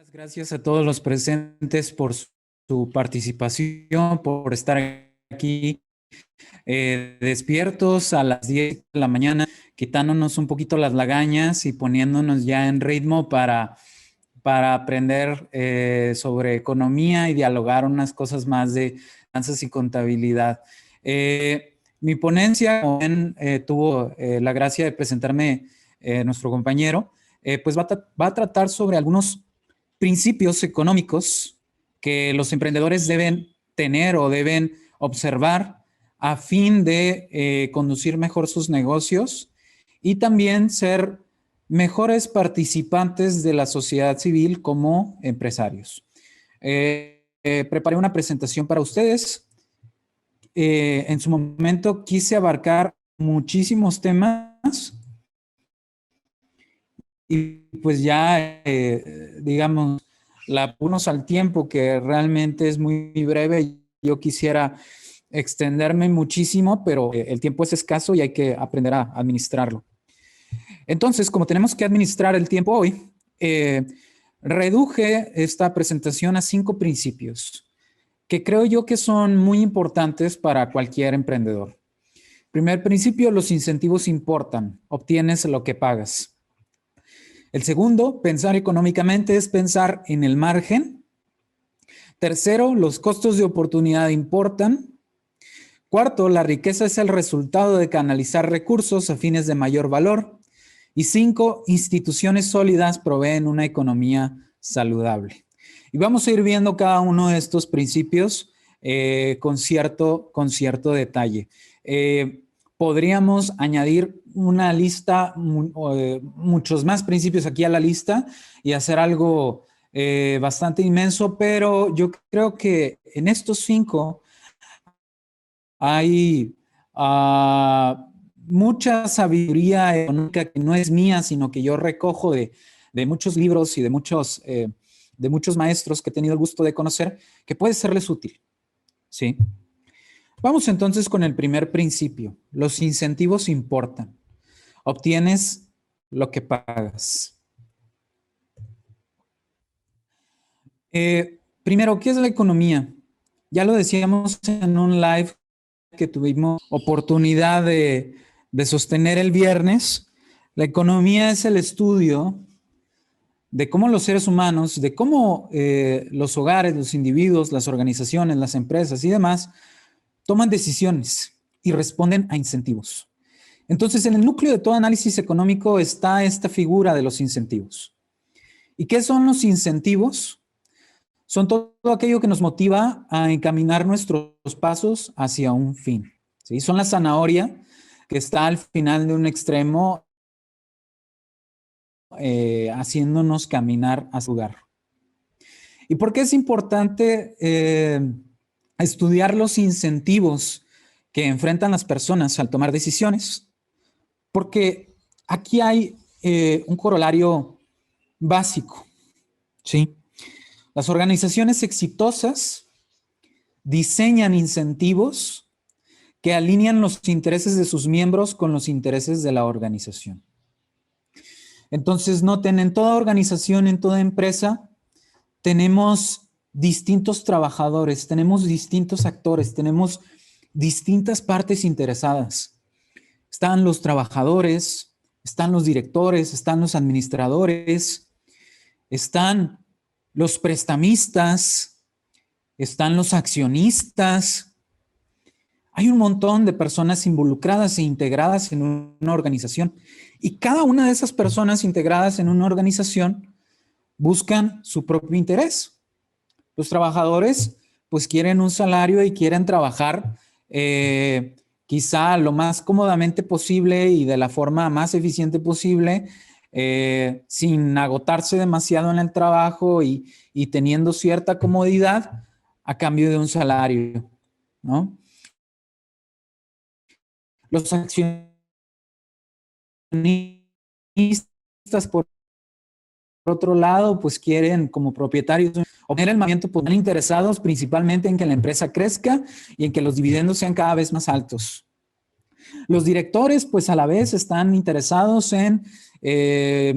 Gracias a todos los presentes por su participación, por estar aquí despiertos a las 10 de la mañana, quitándonos un poquito las lagañas y poniéndonos ya en ritmo para aprender sobre economía y dialogar unas cosas más de finanzas y contabilidad. Mi ponencia, como ven, tuvo la gracia de presentarme nuestro compañero, pues va a tratar sobre algunos principios económicos que los emprendedores deben tener o deben observar a fin de conducir mejor sus negocios y también ser mejores participantes de la sociedad civil como empresarios. Preparé una presentación para ustedes. En su momento quise abarcar muchísimos temas y pues ya, digamos, unos al tiempo, que realmente es muy breve. Yo quisiera extenderme muchísimo, pero el tiempo es escaso y hay que aprender a administrarlo. Entonces, como tenemos que administrar el tiempo hoy, reduje esta presentación a 5 principios que creo yo que son muy importantes para cualquier emprendedor. Primer principio, los incentivos importan, obtienes lo que pagas. El segundo, pensar económicamente es pensar en el margen. Tercero, los costos de oportunidad importan. Cuarto, la riqueza es el resultado de canalizar recursos a fines de mayor valor. Y 5, instituciones sólidas proveen una economía saludable. Y vamos a ir viendo cada uno de estos principios con cierto detalle. Podríamos añadir una lista, muchos más principios aquí a la lista y hacer algo bastante inmenso, pero yo creo que en estos 5 hay mucha sabiduría económica que no es mía, sino que yo recojo de muchos libros y de muchos maestros que he tenido el gusto de conocer, que puede serles útil. ¿Sí? Vamos entonces con el primer principio. Los incentivos importan. Obtienes lo que pagas. Primero, ¿qué es la economía? Ya lo decíamos en un live que tuvimos oportunidad de sostener el viernes. La economía es el estudio de cómo los seres humanos, de cómo los hogares, los individuos, las organizaciones, las empresas y demás toman decisiones y responden a incentivos. Entonces, en el núcleo de todo análisis económico está esta figura de los incentivos. ¿Y qué son los incentivos? Son todo aquello que nos motiva a encaminar nuestros pasos hacia un fin. ¿Sí? Son la zanahoria que está al final de un extremo haciéndonos caminar a su lugar. ¿Y por qué es importante estudiar los incentivos que enfrentan las personas al tomar decisiones? Porque aquí hay un corolario básico, ¿sí? Las organizaciones exitosas diseñan incentivos que alinean los intereses de sus miembros con los intereses de la organización. Entonces, noten, en toda organización, en toda empresa, tenemos distintos trabajadores, tenemos distintos actores, tenemos distintas partes interesadas. Están los trabajadores, están los directores, están los administradores, están los prestamistas, están los accionistas. Hay un montón de personas involucradas e integradas en una organización y cada una de esas personas integradas en una organización buscan su propio interés. Los trabajadores pues quieren un salario y quieren trabajar quizá lo más cómodamente posible y de la forma más eficiente posible, sin agotarse demasiado en el trabajo y teniendo cierta comodidad a cambio de un salario, ¿no? Los accionistas, por otro lado, pues quieren como propietarios obtener el movimiento, pues están interesados principalmente en que la empresa crezca y en que los dividendos sean cada vez más altos. Los directores, pues a la vez están interesados en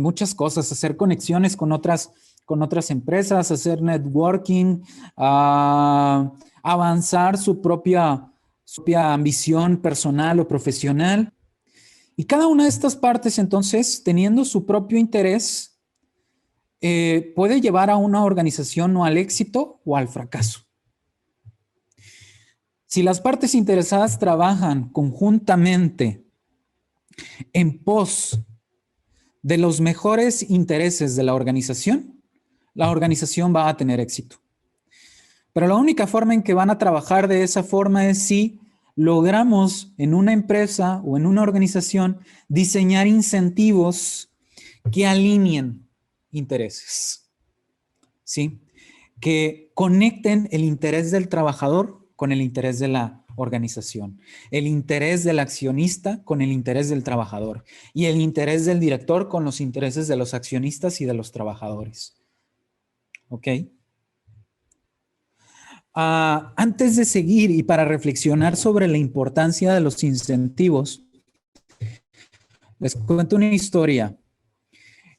muchas cosas, hacer conexiones con otras con otras empresas, hacer networking, avanzar su propia ambición personal o profesional. Y cada una de estas partes, entonces, teniendo su propio interés, puede llevar a una organización o al éxito o al fracaso. Si las partes interesadas trabajan conjuntamente en pos de los mejores intereses de la organización va a tener éxito. Pero la única forma en que van a trabajar de esa forma es si logramos en una empresa o en una organización diseñar incentivos que alineen intereses, ¿sí? Que conecten el interés del trabajador con el interés de la organización, el interés del accionista con el interés del trabajador y el interés del director con los intereses de los accionistas y de los trabajadores. ¿Ok? Antes de seguir y para reflexionar sobre la importancia de los incentivos, les cuento una historia.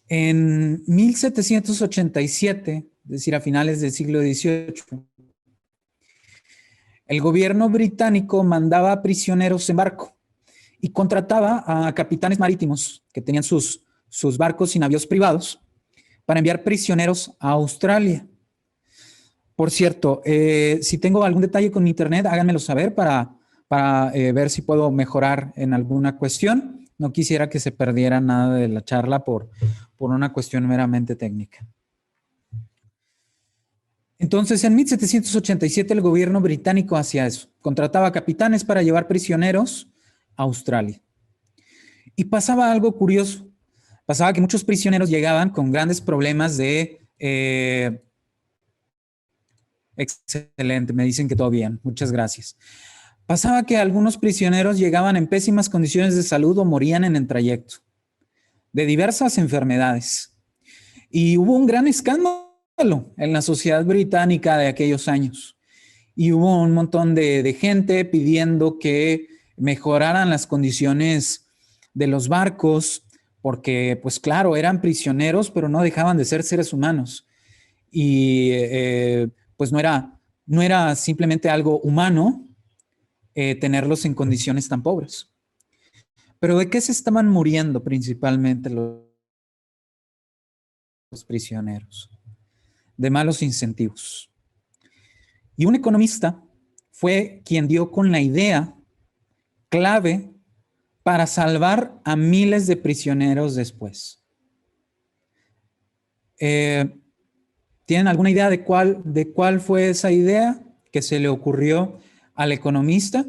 En 1787, es decir, a finales del siglo XVIII, el gobierno británico mandaba prisioneros en barco y contrataba a capitanes marítimos que tenían sus barcos y navíos privados para enviar prisioneros a Australia. Por cierto, si tengo algún detalle con mi internet, háganmelo saber para ver si puedo mejorar en alguna cuestión. No quisiera que se perdiera nada de la charla por una cuestión meramente técnica. Entonces, en 1787 el gobierno británico hacía eso. Contrataba capitanes para llevar prisioneros a Australia. Y pasaba algo curioso. Pasaba que muchos prisioneros llegaban con grandes problemas de... excelente, me dicen que todo bien. Muchas gracias. Pasaba que algunos prisioneros llegaban en pésimas condiciones de salud o morían en el trayecto de diversas enfermedades. Y hubo un gran escándalo en la sociedad británica de aquellos años. Y hubo un montón de gente pidiendo que mejoraran las condiciones de los barcos, porque, pues claro, eran prisioneros, pero no dejaban de ser seres humanos. Y pues no era simplemente algo humano tenerlos en condiciones tan pobres. Pero ¿de qué se estaban muriendo principalmente los prisioneros? De malos incentivos. Y un economista fue quien dio con la idea clave para salvar a miles de prisioneros después. ¿Tienen alguna idea de cuál fue esa idea que se le ocurrió al economista?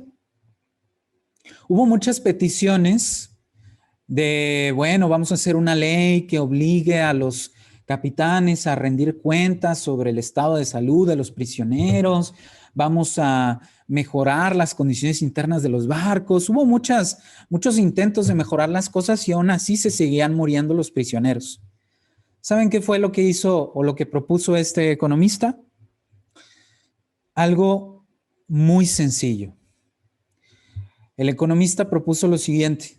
Hubo muchas peticiones de, bueno, vamos a hacer una ley que obligue a los capitanes a rendir cuentas sobre el estado de salud de los prisioneros, vamos a mejorar las condiciones internas de los barcos. Hubo muchos intentos de mejorar las cosas y aún así se seguían muriendo los prisioneros. ¿Saben qué fue lo que hizo o lo que propuso este economista? Algo muy sencillo. El economista propuso lo siguiente.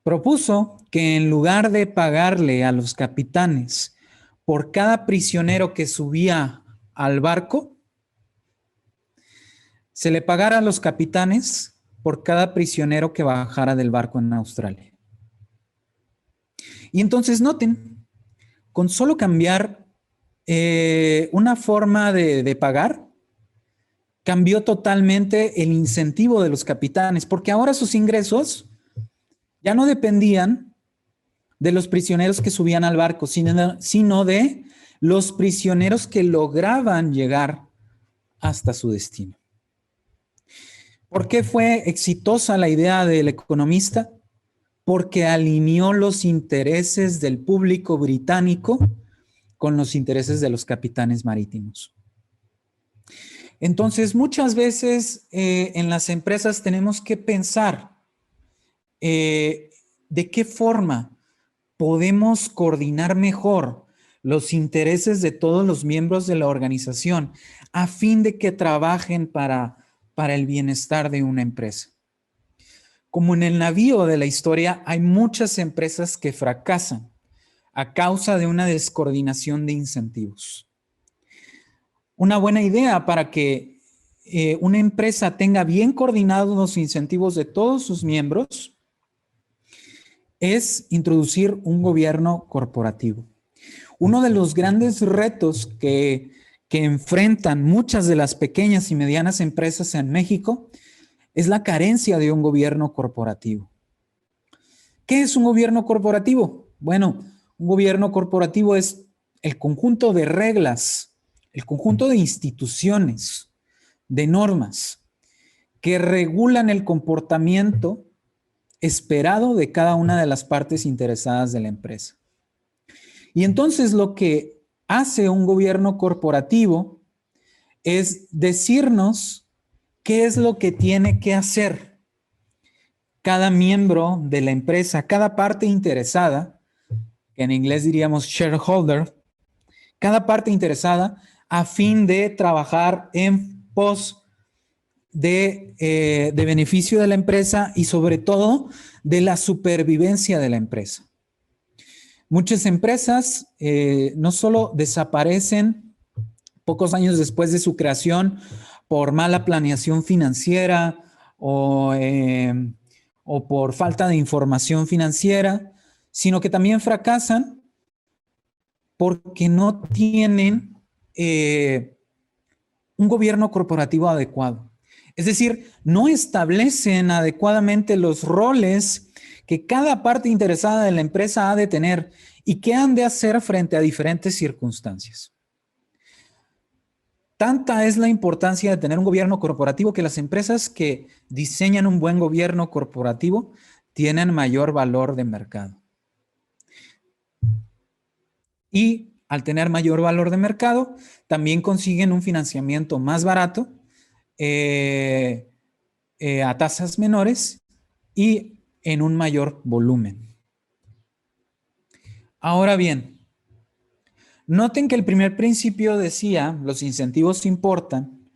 Propuso que en lugar de pagarle a los capitanes por cada prisionero que subía al barco, se le pagara a los capitanes por cada prisionero que bajara del barco en Australia. Y entonces noten, con solo cambiar una forma de pagar, cambió totalmente el incentivo de los capitanes, porque ahora sus ingresos ya no dependían de los prisioneros que subían al barco, sino de los prisioneros que lograban llegar hasta su destino. ¿Por qué fue exitosa la idea del economista? Porque alineó los intereses del público británico con los intereses de los capitanes marítimos. Entonces, muchas veces en las empresas tenemos que pensar de qué forma podemos coordinar mejor los intereses de todos los miembros de la organización a fin de que trabajen para el bienestar de una empresa. Como en el navío de la historia, hay muchas empresas que fracasan. a causa de una descoordinación de incentivos. Una buena idea para que una empresa tenga bien coordinados los incentivos de todos sus miembros es introducir un gobierno corporativo. Uno de los grandes retos que enfrentan muchas de las pequeñas y medianas empresas en México es la carencia de un gobierno corporativo. ¿Qué es un gobierno corporativo? Bueno, un gobierno corporativo es el conjunto de reglas, el conjunto de instituciones, de normas que regulan el comportamiento esperado de cada una de las partes interesadas de la empresa. Y entonces lo que hace un gobierno corporativo es decirnos qué es lo que tiene que hacer cada miembro de la empresa, cada parte interesada, que en inglés diríamos shareholder, cada parte interesada a fin de trabajar en pos de beneficio de la empresa y sobre todo de la supervivencia de la empresa. Muchas empresas no solo desaparecen pocos años después de su creación por mala planeación financiera o por falta de información financiera, sino que también fracasan porque no tienen un gobierno corporativo adecuado. Es decir, no establecen adecuadamente los roles que cada parte interesada de la empresa ha de tener y qué han de hacer frente a diferentes circunstancias. Tanta es la importancia de tener un gobierno corporativo que las empresas que diseñan un buen gobierno corporativo tienen mayor valor de mercado. Y al tener mayor valor de mercado, también consiguen un financiamiento más barato, a tasas menores y en un mayor volumen. Ahora bien, noten que el primer principio decía, los incentivos importan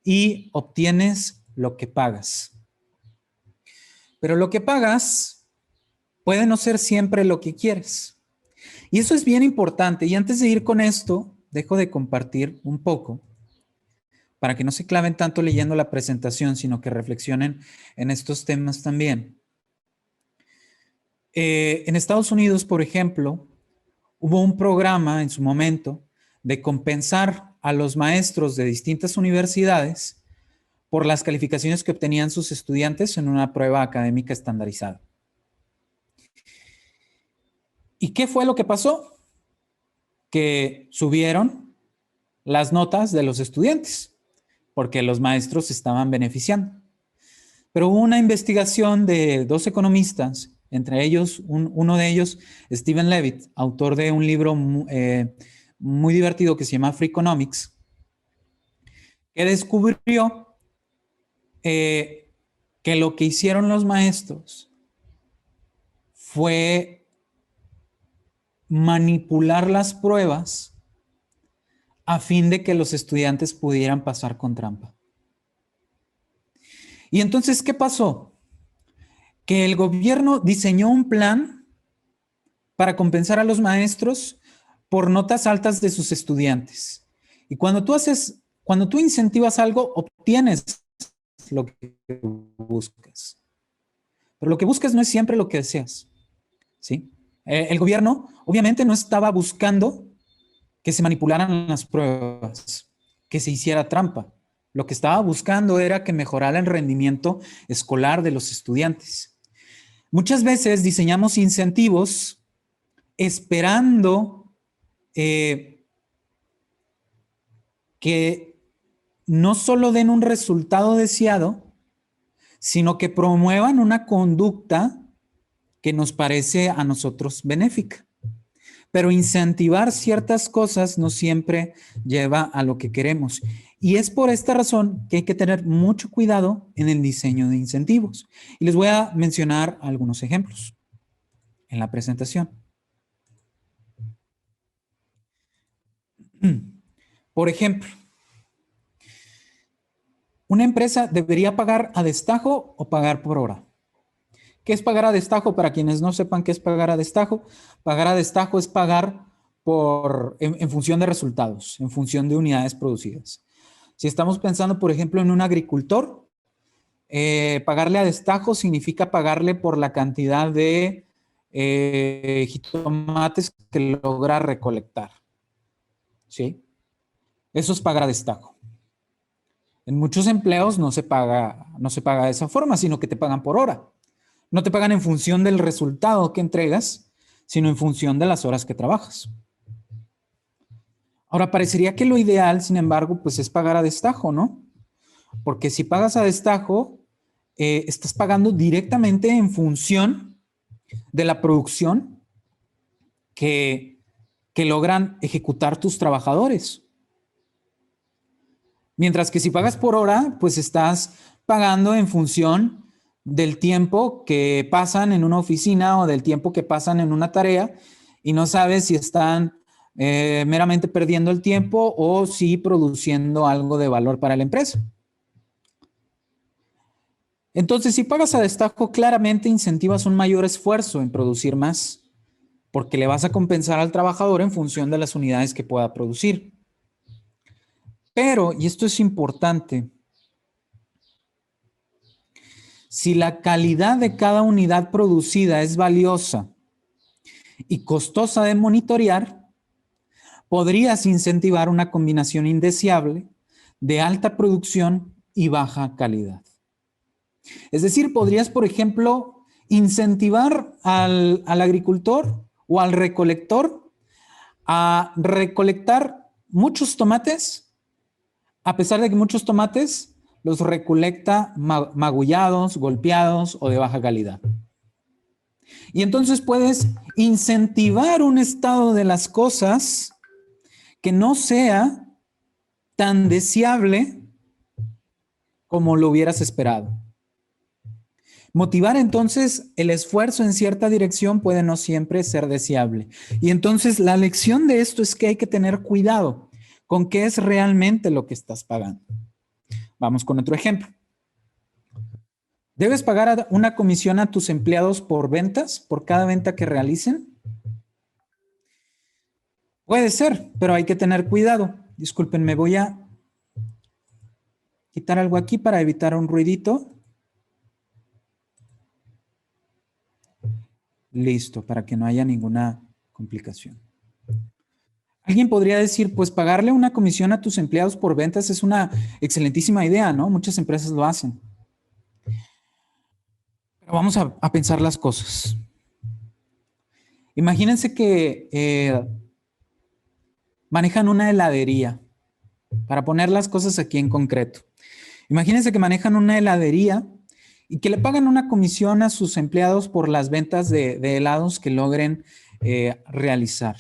y obtienes lo que pagas. Pero lo que pagas puede no ser siempre lo que quieres. Y eso es bien importante. Y antes de ir con esto, dejo de compartir un poco para que no se claven tanto leyendo la presentación, sino que reflexionen en estos temas también. En Estados Unidos, por ejemplo, hubo un programa en su momento de compensar a los maestros de distintas universidades por las calificaciones que obtenían sus estudiantes en una prueba académica estandarizada. ¿Y qué fue lo que pasó? Que subieron las notas de los estudiantes, porque los maestros se estaban beneficiando. Pero hubo una investigación de dos economistas, entre ellos, uno de ellos, Steven Levitt, autor de un libro muy divertido que se llama Freakonomics, que descubrió que lo que hicieron los maestros fue manipular las pruebas a fin de que los estudiantes pudieran pasar con trampa. Y entonces, ¿qué pasó? Que el gobierno diseñó un plan para compensar a los maestros por notas altas de sus estudiantes. Y cuando tú incentivas algo, obtienes lo que buscas. Pero lo que buscas no es siempre lo que deseas, ¿sí? El gobierno obviamente no estaba buscando que se manipularan las pruebas, que se hiciera trampa. Lo que estaba buscando era que mejorara el rendimiento escolar de los estudiantes. Muchas veces diseñamos incentivos esperando que no solo den un resultado deseado, sino que promuevan una conducta que nos parece a nosotros benéfica. Pero incentivar ciertas cosas no siempre lleva a lo que queremos. Y es por esta razón que hay que tener mucho cuidado en el diseño de incentivos. Y les voy a mencionar algunos ejemplos en la presentación. Por ejemplo, ¿una empresa debería pagar a destajo o pagar por hora? ¿Qué es pagar a destajo? Para quienes no sepan qué es pagar a destajo es pagar en función de resultados, en función de unidades producidas. Si estamos pensando, por ejemplo, en un agricultor, pagarle a destajo significa pagarle por la cantidad de jitomates que logra recolectar. ¿Sí? Eso es pagar a destajo. En muchos empleos no se paga de esa forma, sino que te pagan por hora. No te pagan en función del resultado que entregas, sino en función de las horas que trabajas. Ahora, parecería que lo ideal, sin embargo, pues es pagar a destajo, ¿no? Porque si pagas a destajo, estás pagando directamente en función de la producción que logran ejecutar tus trabajadores. Mientras que si pagas por hora, pues estás pagando en función del tiempo que pasan en una oficina o del tiempo que pasan en una tarea y no sabes si están meramente perdiendo el tiempo o si produciendo algo de valor para la empresa. Entonces, si pagas a destajo, claramente incentivas un mayor esfuerzo en producir más, porque le vas a compensar al trabajador en función de las unidades que pueda producir. Pero, y esto es importante, si la calidad de cada unidad producida es valiosa y costosa de monitorear, podrías incentivar una combinación indeseable de alta producción y baja calidad. Es decir, podrías, por ejemplo, incentivar al agricultor o al recolector a recolectar muchos tomates, a pesar de que muchos tomates los recolecta magullados, golpeados o de baja calidad. Y entonces puedes incentivar un estado de las cosas que no sea tan deseable como lo hubieras esperado. Motivar entonces el esfuerzo en cierta dirección puede no siempre ser deseable. Y entonces la lección de esto es que hay que tener cuidado con qué es realmente lo que estás pagando. Vamos con otro ejemplo. ¿Debes pagar una comisión a tus empleados por ventas, por cada venta que realicen? Puede ser, pero hay que tener cuidado. Discúlpenme, voy a quitar algo aquí para evitar un ruidito. Listo, para que no haya ninguna complicación. Alguien podría decir, pues pagarle una comisión a tus empleados por ventas es una excelentísima idea, ¿no? Muchas empresas lo hacen. Pero vamos a pensar las cosas. Imagínense que manejan una heladería, para poner las cosas aquí en concreto. Imagínense que manejan una heladería y que le pagan una comisión a sus empleados por las ventas de helados que logren realizar.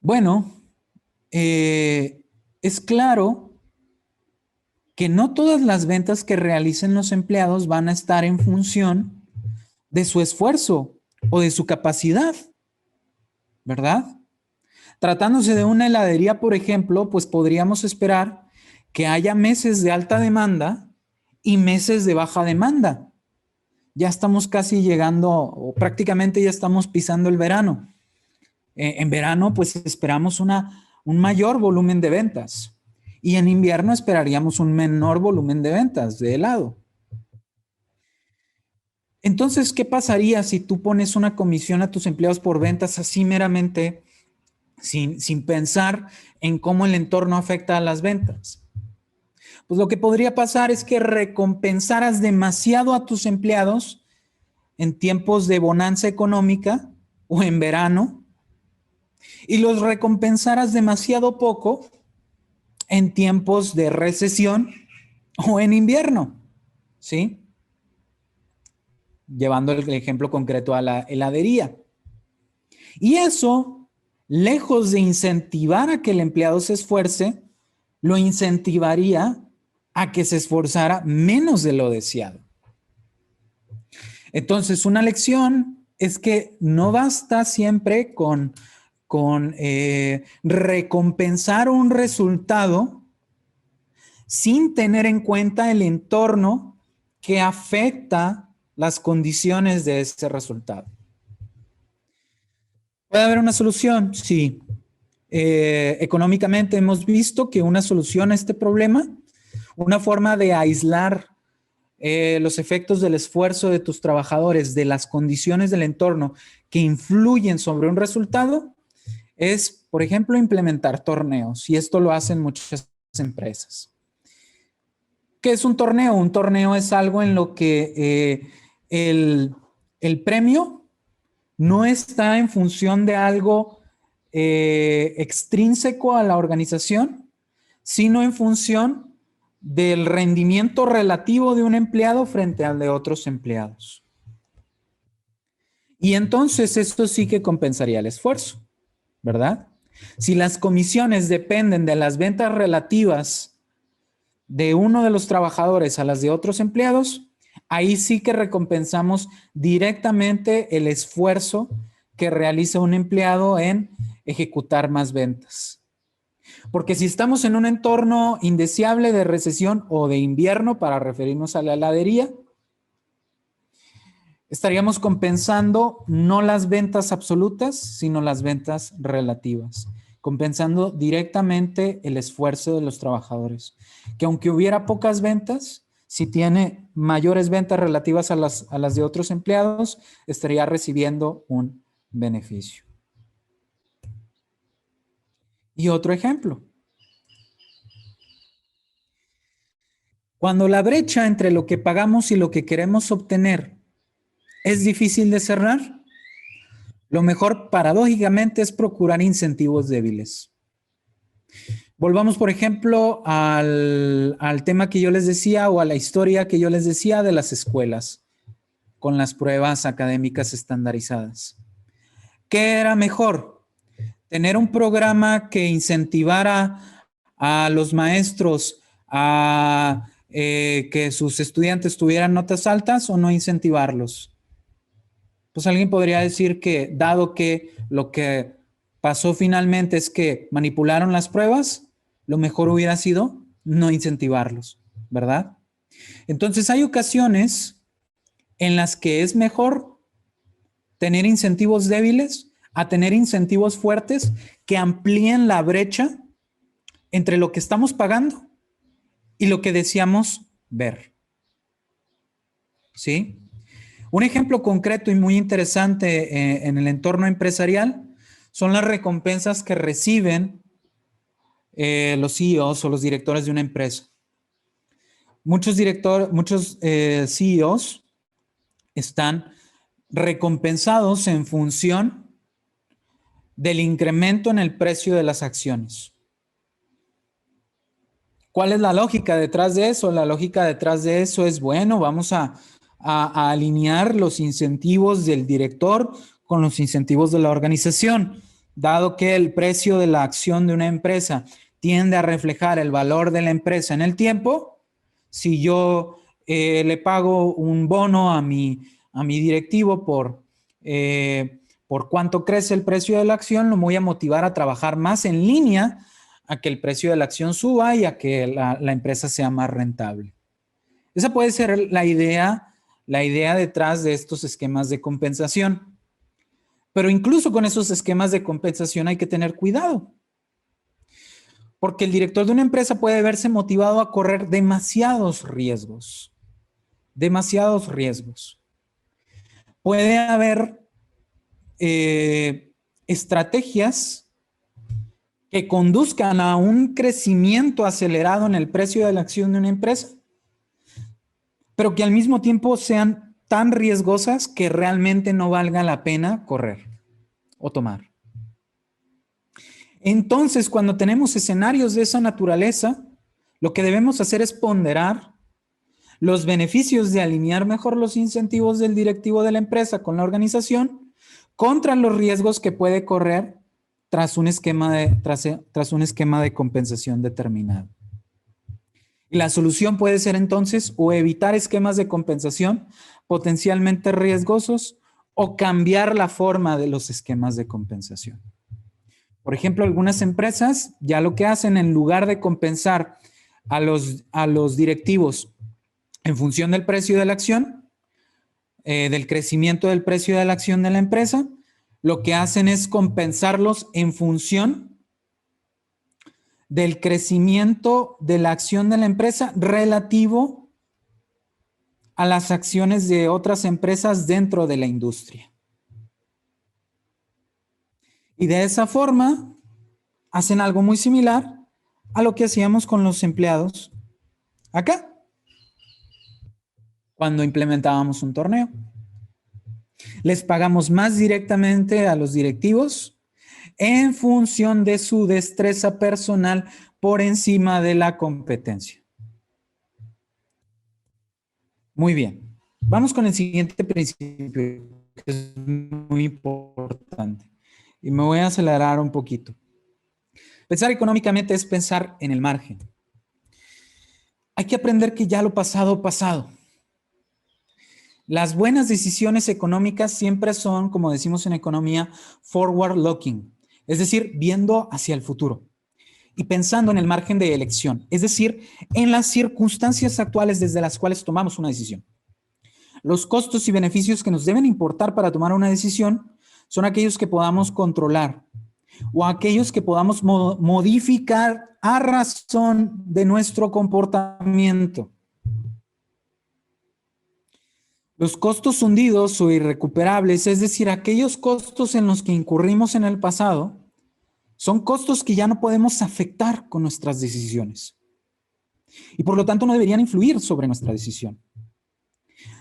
Bueno, es claro que no todas las ventas que realicen los empleados van a estar en función de su esfuerzo o de su capacidad, ¿verdad? Tratándose de una heladería, por ejemplo, pues podríamos esperar que haya meses de alta demanda y meses de baja demanda. Ya estamos casi llegando, o prácticamente ya estamos pisando el verano. En verano, pues esperamos un mayor volumen de ventas. Y en invierno esperaríamos un menor volumen de ventas de helado. Entonces, ¿qué pasaría si tú pones una comisión a tus empleados por ventas así meramente, sin pensar en cómo el entorno afecta a las ventas? Pues lo que podría pasar es que recompensaras demasiado a tus empleados en tiempos de bonanza económica o en verano y los recompensaras demasiado poco en tiempos de recesión o en invierno, ¿sí? Llevando el ejemplo concreto a la heladería. Y eso, lejos de incentivar a que el empleado se esfuerce, lo incentivaría a que se esforzara menos de lo deseado. Entonces, una lección es que no basta siempre con recompensar un resultado sin tener en cuenta el entorno que afecta las condiciones de ese resultado. ¿Puede haber una solución? Sí. Económicamente hemos visto que una solución a este problema, una forma de aislar los efectos del esfuerzo de tus trabajadores, de las condiciones del entorno que influyen sobre un resultado, es, por ejemplo, implementar torneos. Y esto lo hacen muchas empresas. ¿Qué es un torneo? Un torneo es algo en lo que el premio no está en función de algo extrínseco a la organización, sino en función del rendimiento relativo de un empleado frente al de otros empleados. Y entonces esto sí que compensaría el esfuerzo, ¿verdad? Si las comisiones dependen de las ventas relativas de uno de los trabajadores a las de otros empleados, ahí sí que recompensamos directamente el esfuerzo que realiza un empleado en ejecutar más ventas. Porque si estamos en un entorno indeseable de recesión o de invierno, para referirnos a la heladería, estaríamos compensando no las ventas absolutas, sino las ventas relativas, compensando directamente el esfuerzo de los trabajadores. Que aunque hubiera pocas ventas, si tiene mayores ventas relativas a las de otros empleados, estaría recibiendo un beneficio. Y otro ejemplo. Cuando la brecha entre lo que pagamos y lo que queremos obtener es difícil de cerrar, lo mejor paradójicamente es procurar incentivos débiles. Volvamos, por ejemplo, al tema que yo les decía o a la historia que yo les decía de las escuelas con las pruebas académicas estandarizadas. ¿Qué era mejor? ¿Tener un programa que incentivara a los maestros a que sus estudiantes tuvieran notas altas o no incentivarlos? Pues alguien podría decir que, dado que lo que pasó finalmente es que manipularon las pruebas, lo mejor hubiera sido no incentivarlos, ¿verdad? Entonces hay ocasiones en las que es mejor tener incentivos débiles a tener incentivos fuertes que amplíen la brecha entre lo que estamos pagando y lo que deseamos ver. ¿Sí? Un ejemplo concreto y muy interesante en el entorno empresarial son las recompensas que reciben los CEOs o los directores de una empresa. Muchos CEOs están recompensados en función del incremento en el precio de las acciones. ¿Cuál es la lógica detrás de eso? La lógica detrás de eso es, bueno, vamos a alinear los incentivos del director con los incentivos de la organización. Dado que el precio de la acción de una empresa tiende a reflejar el valor de la empresa en el tiempo, si yo le pago un bono a mi directivo por cuánto crece el precio de la acción, lo voy a motivar a trabajar más en línea a que el precio de la acción suba y a que la empresa sea más rentable. Esa puede ser la idea detrás de estos esquemas de compensación. Pero incluso con esos esquemas de compensación hay que tener cuidado. Porque el director de una empresa puede verse motivado a correr demasiados riesgos. Demasiados riesgos. Puede haber estrategias que conduzcan a un crecimiento acelerado en el precio de la acción de una empresa, pero que al mismo tiempo sean tan riesgosas que realmente no valga la pena correr o tomar. Entonces, cuando tenemos escenarios de esa naturaleza, lo que debemos hacer es ponderar los beneficios de alinear mejor los incentivos del directivo de la empresa con la organización contra los riesgos que puede correr tras un esquema de compensación determinado. Y la solución puede ser entonces o evitar esquemas de compensación potencialmente riesgosos o cambiar la forma de los esquemas de compensación. Por ejemplo, algunas empresas ya lo que hacen en lugar de compensar a los directivos en función del precio de la acción, del crecimiento del precio de la acción de la empresa, lo que hacen es compensarlos en función del crecimiento de la acción de la empresa relativo a las acciones de otras empresas dentro de la industria. Y de esa forma hacen algo muy similar a lo que hacíamos con los empleados acá, cuando implementábamos un torneo. Les pagamos más directamente a los directivos en función de su destreza personal por encima de la competencia. Muy bien. Vamos con el siguiente principio, que es muy importante. Y me voy a acelerar un poquito. Pensar económicamente es pensar en el margen. Hay que aprender que ya lo pasado, pasado. Las buenas decisiones económicas siempre son, como decimos en economía, forward looking, es decir, viendo hacia el futuro y pensando en el margen de elección, es decir, en las circunstancias actuales desde las cuales tomamos una decisión. Los costos y beneficios que nos deben importar para tomar una decisión son aquellos que podamos controlar o aquellos que podamos modificar a razón de nuestro comportamiento. Los costos hundidos o irrecuperables, es decir, aquellos costos en los que incurrimos en el pasado, son costos que ya no podemos afectar con nuestras decisiones y por lo tanto no deberían influir sobre nuestra decisión.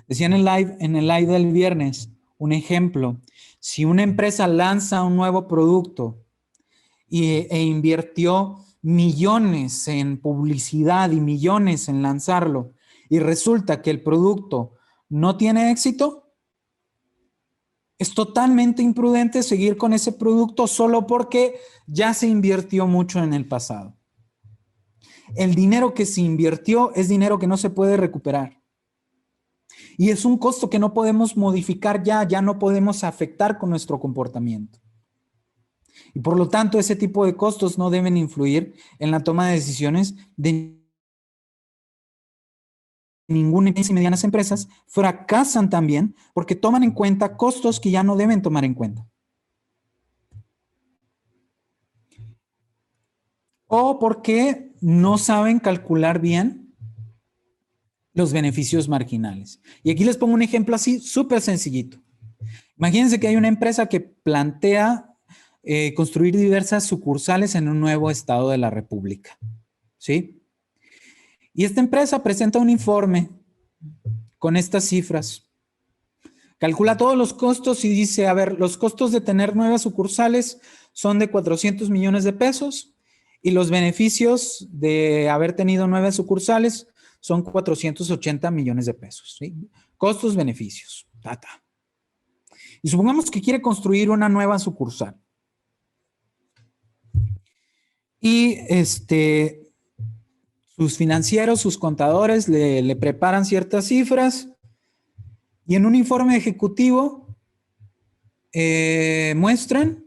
Decía en el live del viernes, un ejemplo, si una empresa lanza un nuevo producto e invirtió millones en publicidad y millones en lanzarlo y resulta que el producto no tiene éxito, es totalmente imprudente seguir con ese producto solo porque ya se invirtió mucho en el pasado. El dinero que se invirtió es dinero que no se puede recuperar. Y es un costo que no podemos modificar ya no podemos afectar con nuestro comportamiento. Y por lo tanto, ese tipo de costos no deben influir en la toma de decisiones de ninguna y medianas empresas. Fracasan también porque toman en cuenta costos que ya no deben tomar en cuenta. O porque no saben calcular bien los beneficios marginales. Y aquí les pongo un ejemplo así, súper sencillito. Imagínense que hay una empresa que plantea construir diversas sucursales en un nuevo estado de la República. ¿Sí? Y esta empresa presenta un informe con estas cifras. Calcula todos los costos y dice, a ver, los costos de tener nuevas sucursales son de 400 millones de pesos y los beneficios de haber tenido nuevas sucursales son 480 millones de pesos. ¿Sí? Costos, beneficios. Tata. Y supongamos que quiere construir una nueva sucursal. Y sus financieros, sus contadores le preparan ciertas cifras y en un informe ejecutivo muestran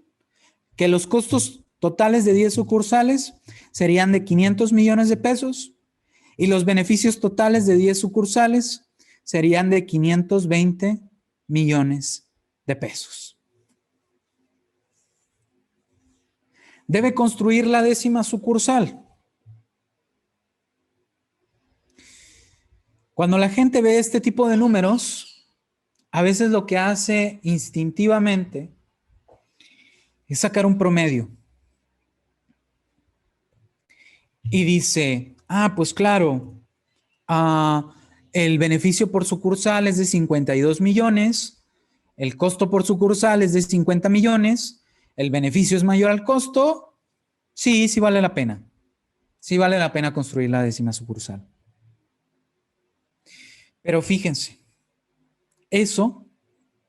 que los costos totales de 10 sucursales serían de 500 millones de pesos y los beneficios totales de 10 sucursales serían de 520 millones de pesos. Debe construir la 10ª sucursal. Cuando la gente ve este tipo de números, a veces lo que hace instintivamente es sacar un promedio. Y dice, pues claro, el beneficio por sucursal es de 52 millones, el costo por sucursal es de 50 millones, el beneficio es mayor al costo, sí vale la pena. Sí vale la pena construir la 10ª sucursal. Pero fíjense, eso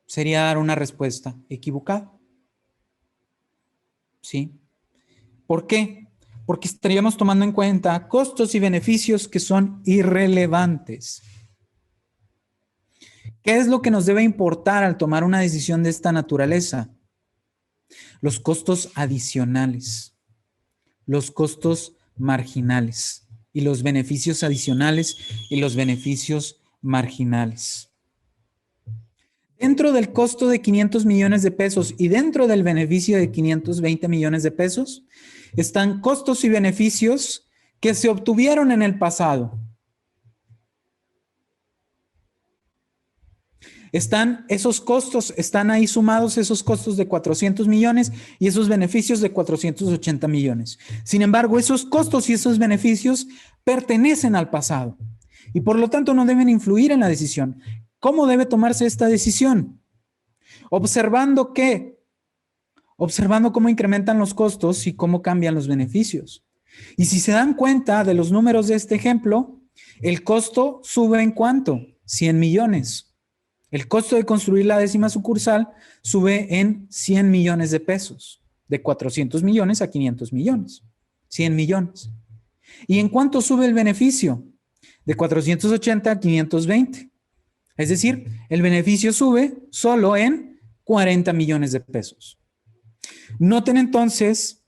sería dar una respuesta equivocada. ¿Sí? ¿Por qué? Porque estaríamos tomando en cuenta costos y beneficios que son irrelevantes. ¿Qué es lo que nos debe importar al tomar una decisión de esta naturaleza? Los costos adicionales, los costos marginales. y los beneficios adicionales y los beneficios marginales. Dentro del costo de 500 millones de pesos y dentro del beneficio de 520 millones de pesos están costos y beneficios que se obtuvieron en el pasado. Están esos costos, están ahí sumados esos costos de 400 millones y esos beneficios de 480 millones. Sin embargo, esos costos y esos beneficios pertenecen al pasado y por lo tanto no deben influir en la decisión. ¿Cómo debe tomarse esta decisión? Observando qué, observando cómo incrementan los costos y cómo cambian los beneficios. Y si se dan cuenta de los números de este ejemplo, el costo sube ¿en cuánto? 100 millones. El costo de construir la 10ª sucursal sube en 100 millones de pesos, de 400 millones a 500 millones, 100 millones. ¿Y en cuánto sube el beneficio? De 480 a 520. Es decir, el beneficio sube solo en 40 millones de pesos. Noten entonces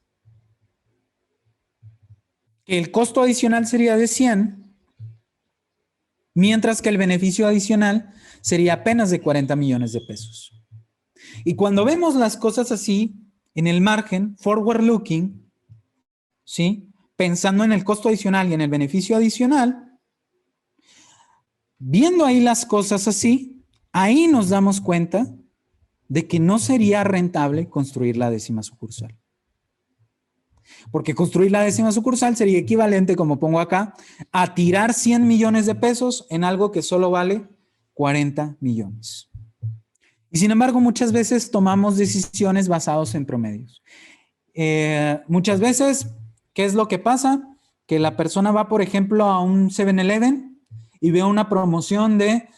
que el costo adicional sería de 100, mientras que el beneficio adicional sería apenas de 40 millones de pesos. Y cuando vemos las cosas así, en el margen, forward looking, ¿sí? Pensando en el costo adicional y en el beneficio adicional, viendo ahí las cosas así, ahí nos damos cuenta de que no sería rentable construir la 10ª sucursal. Porque construir la 10ª sucursal sería equivalente, como pongo acá, a tirar 100 millones de pesos en algo que solo vale 40 millones. Y sin embargo, muchas veces tomamos decisiones basadas en promedios. Muchas veces, ¿qué es lo que pasa? Que la persona va, por ejemplo, a un 7-Eleven y ve una promoción de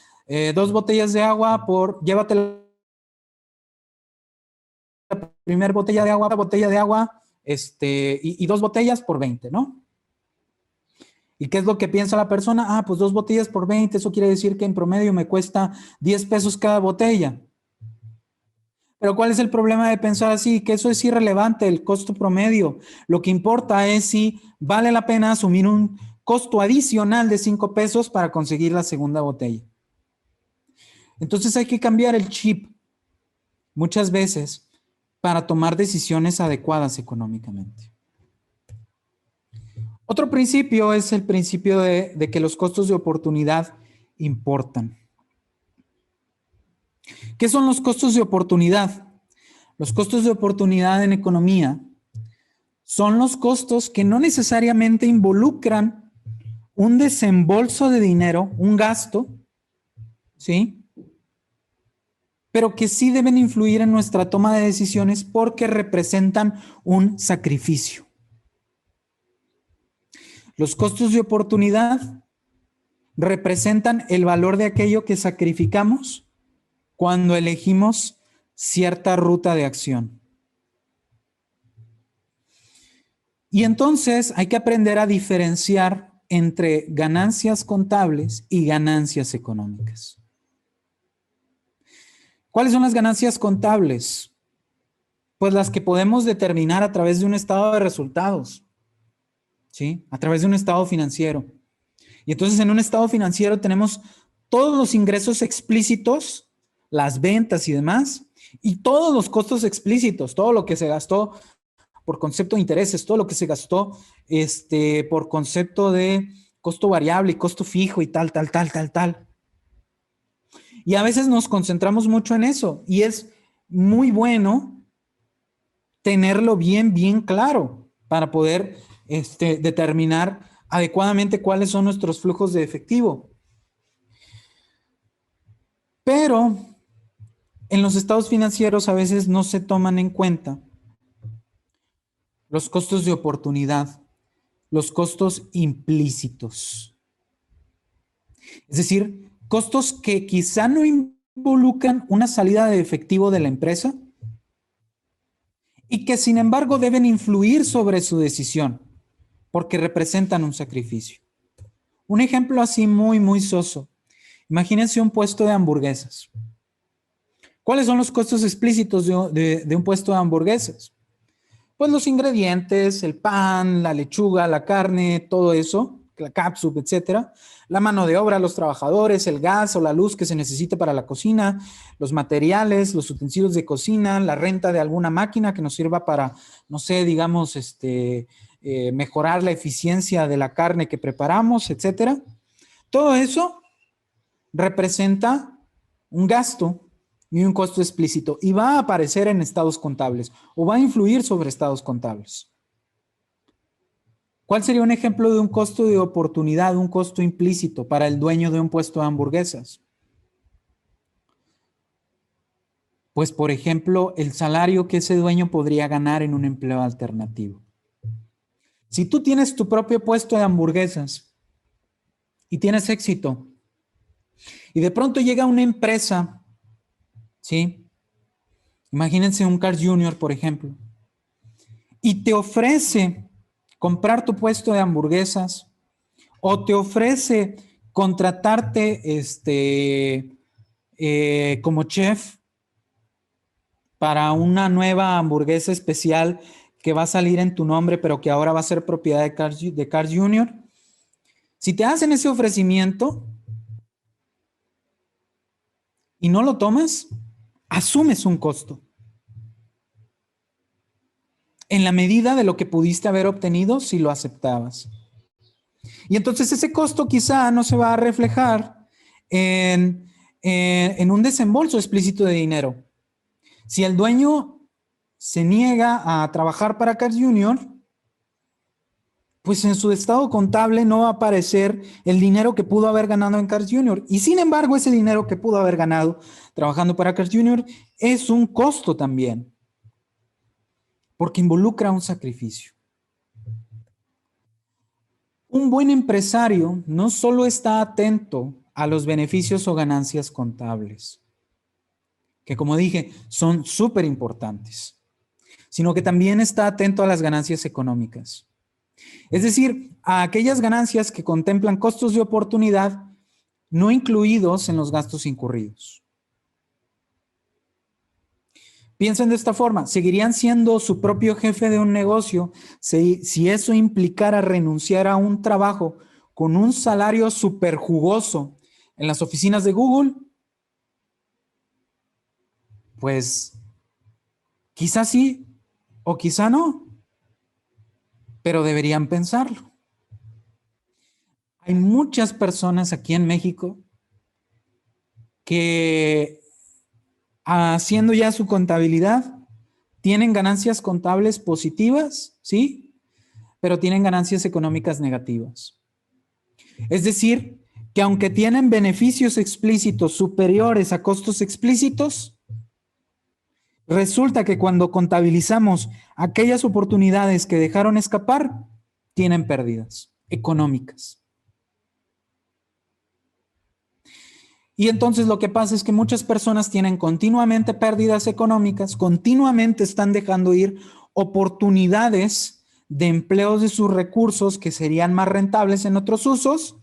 2 botellas de agua por, llévate la primera botella de agua, y 2 botellas por 20, ¿no? ¿Y qué es lo que piensa la persona? Ah, pues 2 botellas por 20, eso quiere decir que en promedio me cuesta 10 pesos cada botella. Pero ¿cuál es el problema de pensar así? Que eso es irrelevante, el costo promedio. Lo que importa es si vale la pena asumir un costo adicional de 5 pesos para conseguir la segunda botella. Entonces hay que cambiar el chip muchas veces para tomar decisiones adecuadas económicamente. Otro principio es el principio de que los costos de oportunidad importan. ¿Qué son los costos de oportunidad? Los costos de oportunidad en economía son los costos que no necesariamente involucran un desembolso de dinero, un gasto, ¿sí? Pero que sí deben influir en nuestra toma de decisiones porque representan un sacrificio. Los costos de oportunidad representan el valor de aquello que sacrificamos cuando elegimos cierta ruta de acción. Y entonces hay que aprender a diferenciar entre ganancias contables y ganancias económicas. ¿Cuáles son las ganancias contables? Pues las que podemos determinar a través de un estado de resultados, ¿sí? A través de un estado financiero. Y entonces en un estado financiero tenemos todos los ingresos explícitos, las ventas y demás, y todos los costos explícitos, todo lo que se gastó por concepto de intereses, todo lo que se gastó por concepto de costo variable y costo fijo y tal. Y a veces nos concentramos mucho en eso y es muy bueno tenerlo bien claro para poder determinar adecuadamente cuáles son nuestros flujos de efectivo. Pero en los estados financieros a veces no se toman en cuenta los costos de oportunidad, los costos implícitos. Es decir, costos que quizá no involucran una salida de efectivo de la empresa y que sin embargo deben influir sobre su decisión porque representan un sacrificio. Un ejemplo así muy soso. Imagínense un puesto de hamburguesas. ¿Cuáles son los costos explícitos de un puesto de hamburguesas? Pues los ingredientes, el pan, la lechuga, la carne, todo eso, la catsup, etcétera, la mano de obra, los trabajadores, el gas o la luz que se necesite para la cocina, los materiales, los utensilios de cocina, la renta de alguna máquina que nos sirva para, no sé, digamos, mejorar la eficiencia de la carne que preparamos, etcétera. Todo eso representa un gasto y un costo explícito y va a aparecer en estados contables o va a influir sobre estados contables. ¿Cuál sería un ejemplo de un costo de oportunidad, un costo implícito para el dueño de un puesto de hamburguesas? Pues, por ejemplo, el salario que ese dueño podría ganar en un empleo alternativo. Si tú tienes tu propio puesto de hamburguesas y tienes éxito, y de pronto llega una empresa, ¿sí? Imagínense un Carl's Jr., por ejemplo, y te ofrece comprar tu puesto de hamburguesas o te ofrece contratarte como chef para una nueva hamburguesa especial que va a salir en tu nombre, pero que ahora va a ser propiedad de Carl's Jr. Si te hacen ese ofrecimiento y no lo tomas, asumes un costo en la medida de lo que pudiste haber obtenido si lo aceptabas. Y entonces ese costo quizá no se va a reflejar en un desembolso explícito de dinero. Si el dueño se niega a trabajar para Carl's Jr., pues en su estado contable no va a aparecer el dinero que pudo haber ganado en Carl's Jr. Y sin embargo, ese dinero que pudo haber ganado trabajando para Carl's Jr. es un costo también, porque involucra un sacrificio. Un buen empresario no solo está atento a los beneficios o ganancias contables, que como dije, son súper importantes, sino que también está atento a las ganancias económicas. Es decir, a aquellas ganancias que contemplan costos de oportunidad no incluidos en los gastos incurridos. Piensen de esta forma, ¿seguirían siendo su propio jefe de un negocio si eso implicara renunciar a un trabajo con un salario súper jugoso en las oficinas de Google? Pues quizás sí o quizá no, pero deberían pensarlo. Hay muchas personas aquí en México que haciendo ya su contabilidad tienen ganancias contables positivas, ¿sí? Pero tienen ganancias económicas negativas. Es decir, que aunque tienen beneficios explícitos superiores a costos explícitos, resulta que cuando contabilizamos aquellas oportunidades que dejaron escapar, tienen pérdidas económicas. Y entonces lo que pasa es que muchas personas tienen continuamente pérdidas económicas, continuamente están dejando ir oportunidades de empleos de sus recursos que serían más rentables en otros usos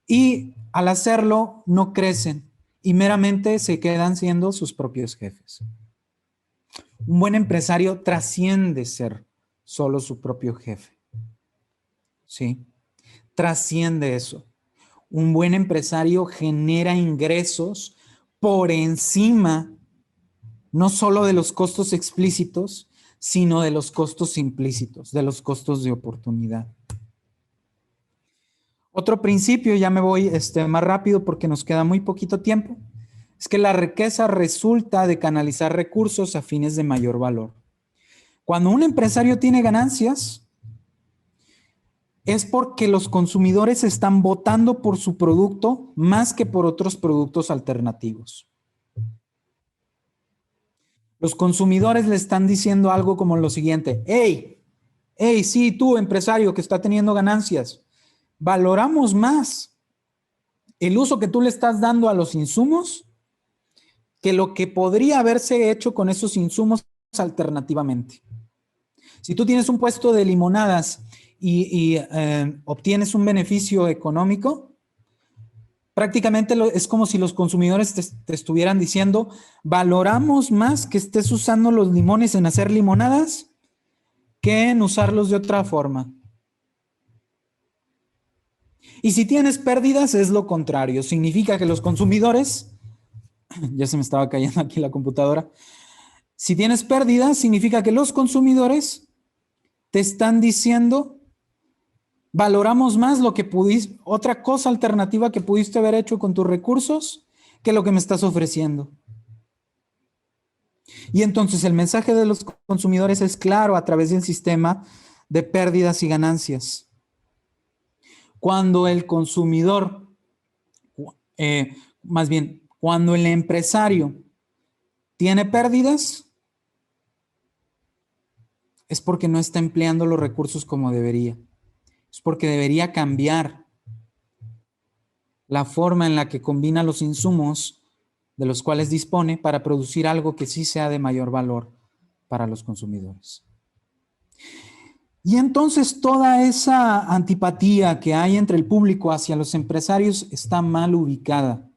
y al hacerlo no crecen y meramente se quedan siendo sus propios jefes. Un buen empresario trasciende ser solo su propio jefe. ¿Sí? Trasciende eso. Un buen empresario genera ingresos por encima no solo de los costos explícitos, sino de los costos implícitos, de los costos de oportunidad. Otro principio, ya me voy más rápido porque nos queda muy poquito tiempo, es que la riqueza resulta de canalizar recursos a fines de mayor valor. Cuando un empresario tiene ganancias, es porque los consumidores están votando por su producto más que por otros productos alternativos. Los consumidores le están diciendo algo como lo siguiente: hey, sí, tú empresario que está teniendo ganancias, valoramos más el uso que tú le estás dando a los insumos que lo que podría haberse hecho con esos insumos alternativamente. Si tú tienes un puesto de limonadas y obtienes un beneficio económico, prácticamente es como si los consumidores te estuvieran diciendo: valoramos más que estés usando los limones en hacer limonadas que en usarlos de otra forma. Y si tienes pérdidas, es lo contrario. Significa que los consumidores, ya se me estaba cayendo aquí la computadora, si tienes pérdidas, significa que los consumidores te están diciendo, valoramos más lo que pudiste, otra cosa alternativa que pudiste haber hecho con tus recursos que lo que me estás ofreciendo. Y entonces el mensaje de los consumidores es claro a través del sistema de pérdidas y ganancias. Cuando el consumidor, más bien, cuando el empresario tiene pérdidas, es porque no está empleando los recursos como debería. Es porque debería cambiar la forma en la que combina los insumos de los cuales dispone para producir algo que sí sea de mayor valor para los consumidores. Y entonces toda esa antipatía que hay entre el público hacia los empresarios está mal ubicada.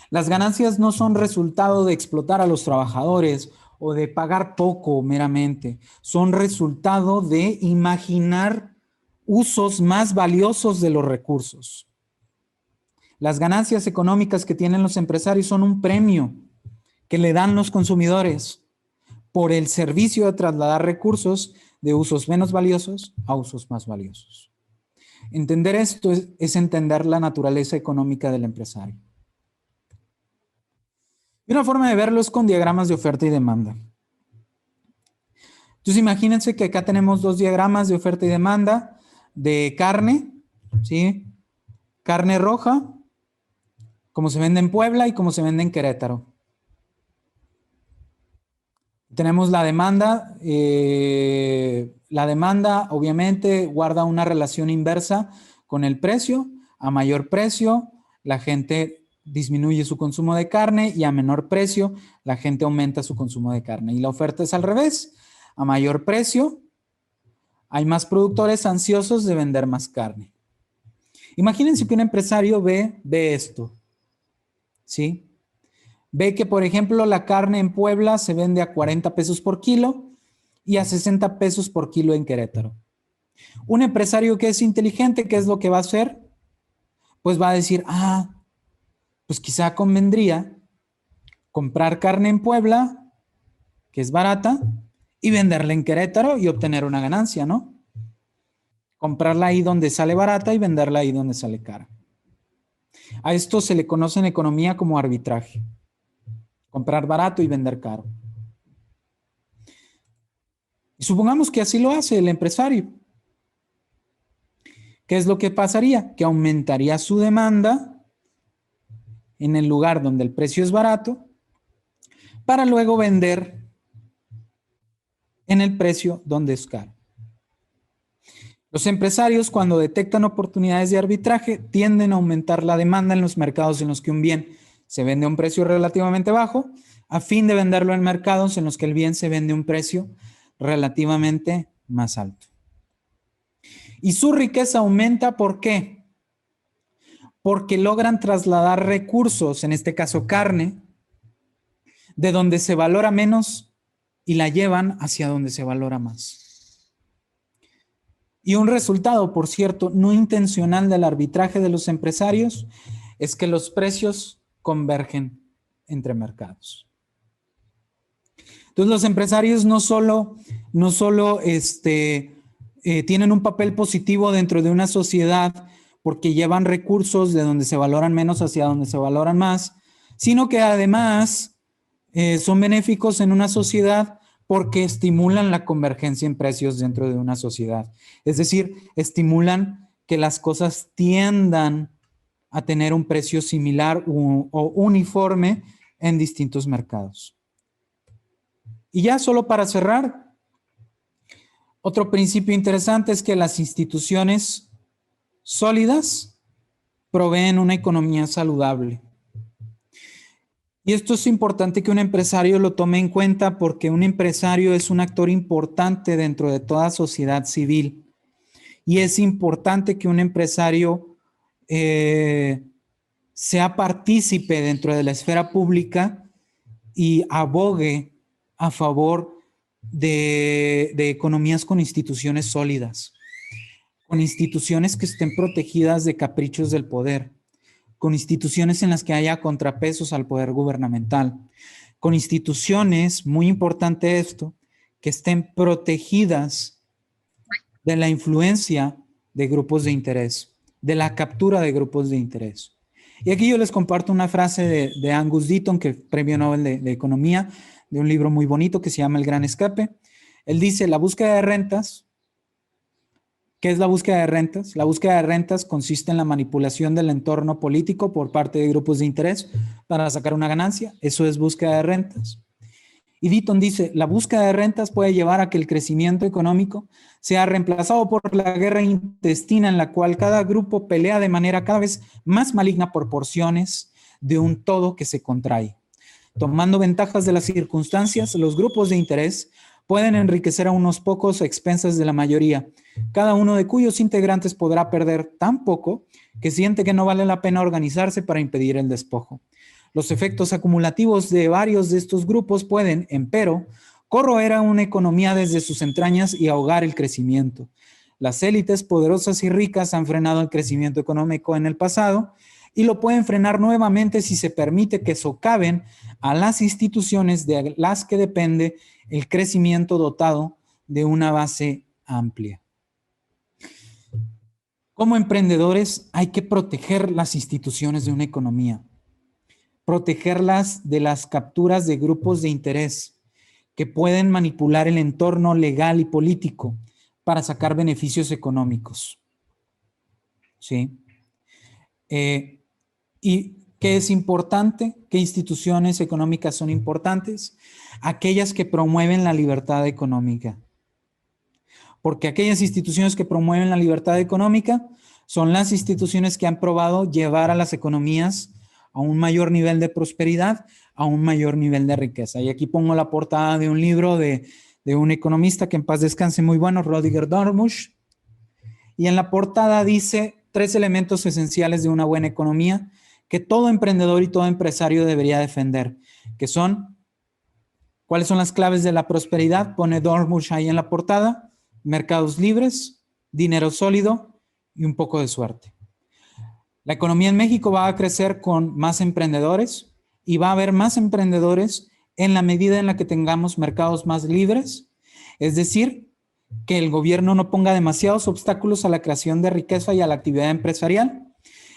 Las ganancias no son resultado de explotar a los trabajadores o de pagar poco meramente, son resultado de imaginar usos más valiosos de los recursos. Las ganancias económicas que tienen los empresarios son un premio que le dan los consumidores por el servicio de trasladar recursos de usos menos valiosos a usos más valiosos. Entender esto es entender la naturaleza económica del empresario. Y una forma de verlo es con diagramas de oferta y demanda. Entonces imagínense que acá tenemos dos diagramas de oferta y demanda de carne, ¿sí? Carne roja, como se vende en Puebla y como se vende en Querétaro. Tenemos la demanda. La demanda obviamente guarda una relación inversa con el precio. A mayor precio, la gente disminuye su consumo de carne y a menor precio, la gente aumenta su consumo de carne. Y la oferta es al revés. A mayor precio, hay más productores ansiosos de vender más carne. Imagínense que un empresario ve esto, ¿sí? Ve que, por ejemplo, la carne en Puebla se vende a 40 pesos por kilo y a 60 pesos por kilo en Querétaro. Un empresario que es inteligente, ¿qué es lo que va a hacer? Pues va a decir, pues quizá convendría comprar carne en Puebla, que es barata, y venderla en Querétaro y obtener una ganancia, ¿no? Comprarla ahí donde sale barata y venderla ahí donde sale cara. A esto se le conoce en economía como arbitraje. Comprar barato y vender caro. Y supongamos que así lo hace el empresario. ¿Qué es lo que pasaría? Que aumentaría su demanda en el lugar donde el precio es barato para luego vender en el precio donde es caro. Los empresarios, cuando detectan oportunidades de arbitraje, tienden a aumentar la demanda en los mercados en los que un bien se vende a un precio relativamente bajo, a fin de venderlo en mercados en los que el bien se vende a un precio relativamente más alto. Y su riqueza aumenta, ¿por qué? Porque logran trasladar recursos, en este caso carne, de donde se valora menos y la llevan hacia donde se valora más. Y un resultado, por cierto, no intencional del arbitraje de los empresarios es que los precios convergen entre mercados. Entonces los empresarios no solo tienen un papel positivo dentro de una sociedad porque llevan recursos de donde se valoran menos hacia donde se valoran más, sino que además son benéficos en una sociedad porque estimulan la convergencia en precios dentro de una sociedad. Es decir, estimulan que las cosas tiendan a tener un precio similar o uniforme en distintos mercados. Y ya solo para cerrar, otro principio interesante es que las instituciones sólidas proveen una economía saludable. Y esto es importante que un empresario lo tome en cuenta porque un empresario es un actor importante dentro de toda sociedad civil. Y es importante que un empresario sea partícipe dentro de la esfera pública y abogue a favor de economías con instituciones sólidas. con instituciones que estén protegidas de caprichos del poder, con instituciones en las que haya contrapesos al poder gubernamental, con instituciones, muy importante esto, que estén protegidas de la influencia de grupos de interés, de la captura de grupos de interés. Y aquí yo les comparto una frase de Angus Deaton, que es premio Nobel de Economía, de un libro muy bonito que se llama El Gran Escape. Él dice, la búsqueda de rentas. ¿Qué es la búsqueda de rentas? La búsqueda de rentas consiste en la manipulación del entorno político por parte de grupos de interés para sacar una ganancia. Eso es búsqueda de rentas. Y Deaton dice, la búsqueda de rentas puede llevar a que el crecimiento económico sea reemplazado por la guerra intestina en la cual cada grupo pelea de manera cada vez más maligna por porciones de un todo que se contrae. Tomando ventajas de las circunstancias, los grupos de interés pueden enriquecer a unos pocos a expensas de la mayoría, cada uno de cuyos integrantes podrá perder tan poco que siente que no vale la pena organizarse para impedir el despojo. Los efectos acumulativos de varios de estos grupos pueden, empero, corroer a una economía desde sus entrañas y ahogar el crecimiento. Las élites poderosas y ricas han frenado el crecimiento económico en el pasado y lo pueden frenar nuevamente si se permite que socaven a las instituciones de las que depende el crecimiento dotado de una base amplia. Como emprendedores hay que proteger las instituciones de una economía, protegerlas de las capturas de grupos de interés que pueden manipular el entorno legal y político para sacar beneficios económicos. ¿Sí? ¿Y qué es importante? ¿Qué instituciones económicas son importantes? Aquellas que promueven la libertad económica. Porque aquellas instituciones que promueven la libertad económica son las instituciones que han probado llevar a las economías a un mayor nivel de prosperidad, a un mayor nivel de riqueza. Y aquí pongo la portada de un libro de un economista que en paz descanse muy bueno, Rodiger Dormusch. Y en la portada dice 3 elementos esenciales de una buena economía que todo emprendedor y todo empresario debería defender, que son, ¿cuáles son las claves de la prosperidad? Pone Dormusch ahí en la portada: mercados libres, dinero sólido y un poco de suerte. La economía en México va a crecer con más emprendedores y va a haber más emprendedores en la medida en la que tengamos mercados más libres, es decir, que el gobierno no ponga demasiados obstáculos a la creación de riqueza y a la actividad empresarial,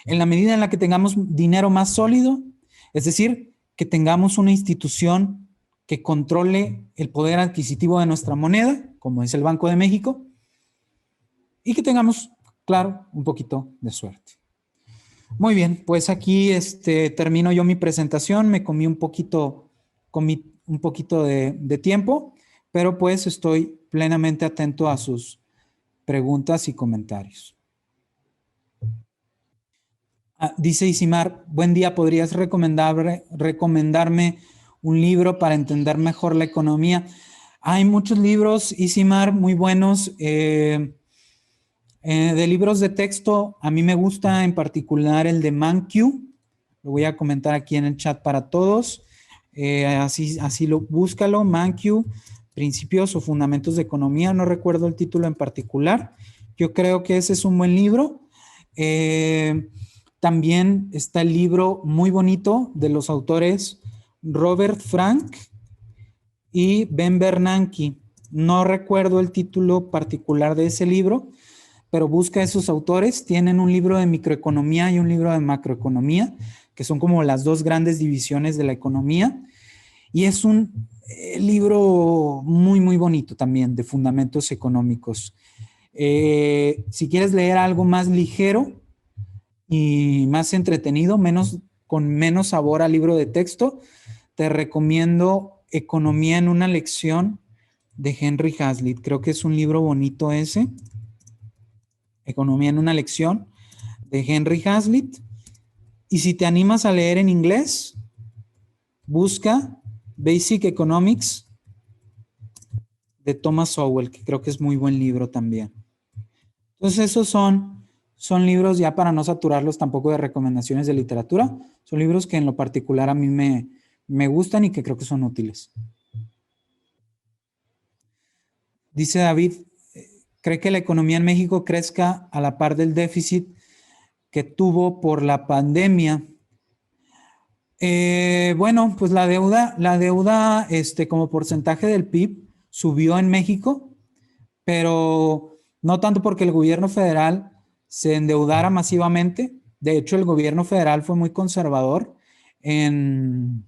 en la medida en la que tengamos dinero más sólido, es decir, que tengamos una institución que controle el poder adquisitivo de nuestra moneda, como es el Banco de México, y que tengamos, claro, un poquito de suerte. Muy bien, pues aquí termino yo mi presentación. Me comí un poquito de tiempo, pero pues estoy plenamente atento a sus preguntas y comentarios. Dice Isimar, buen día, ¿podrías recomendarme un libro para entender mejor la economía? Hay muchos libros, Isimar, muy buenos. De libros de texto, a mí me gusta en particular el de Mankiw. Lo voy a comentar aquí en el chat para todos. Así búscalo, Mankiw, Principios o Fundamentos de Economía. No recuerdo el título en particular. Yo creo que ese es un buen libro. También está el libro muy bonito de los autores Robert Frank y Ben Bernanke. No recuerdo el título particular de ese libro, pero busca a esos autores. Tienen un libro de microeconomía y un libro de macroeconomía, que son como las dos grandes divisiones de la economía. Y es un libro muy, muy bonito también de fundamentos económicos. Si quieres leer algo más ligero y más entretenido, con menos sabor al libro de texto, te recomiendo Economía en una lección de Henry Hazlitt. Creo que es un libro bonito ese. Economía en una lección de Henry Hazlitt. Y si te animas a leer en inglés, busca Basic Economics de Thomas Sowell, que creo que es muy buen libro también. Entonces esos son libros, ya para no saturarlos tampoco de recomendaciones de literatura, son libros que en lo particular a mí me gustan y que creo que son útiles. Dice David, ¿Cree que la economía en México crezca a la par del déficit que tuvo por la pandemia? Bueno, pues la deuda, como porcentaje del PIB subió en México, pero no tanto porque el gobierno federal se endeudara masivamente. De hecho, el gobierno federal fue muy conservador en,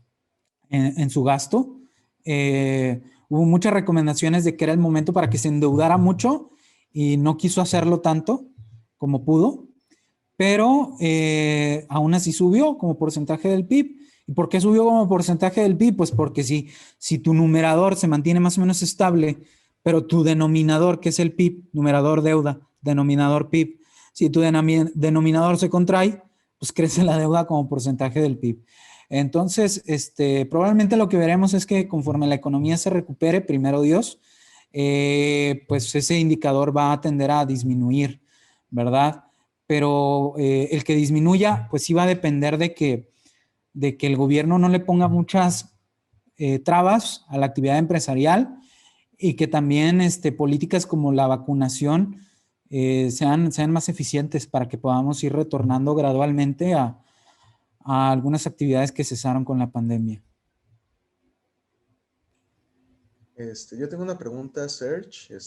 en su gasto. Hubo muchas recomendaciones de que era el momento para que se endeudara mucho y no quiso hacerlo tanto como pudo, pero aún así subió como porcentaje del PIB. ¿Y por qué subió como porcentaje del PIB? Pues porque si tu numerador se mantiene más o menos estable, pero tu denominador, que es el PIB, numerador deuda, denominador PIB, si tu denominador se contrae, pues crece la deuda como porcentaje del PIB. Entonces, probablemente lo que veremos es que conforme la economía se recupere, primero Dios, pues ese indicador va a tender a disminuir, ¿verdad? Pero el que disminuya, pues sí va a depender de que el gobierno no le ponga muchas trabas a la actividad empresarial y que también políticas como la vacunación sean más eficientes para que podamos ir retornando gradualmente a algunas actividades que cesaron con la pandemia. Yo tengo una pregunta, Serge.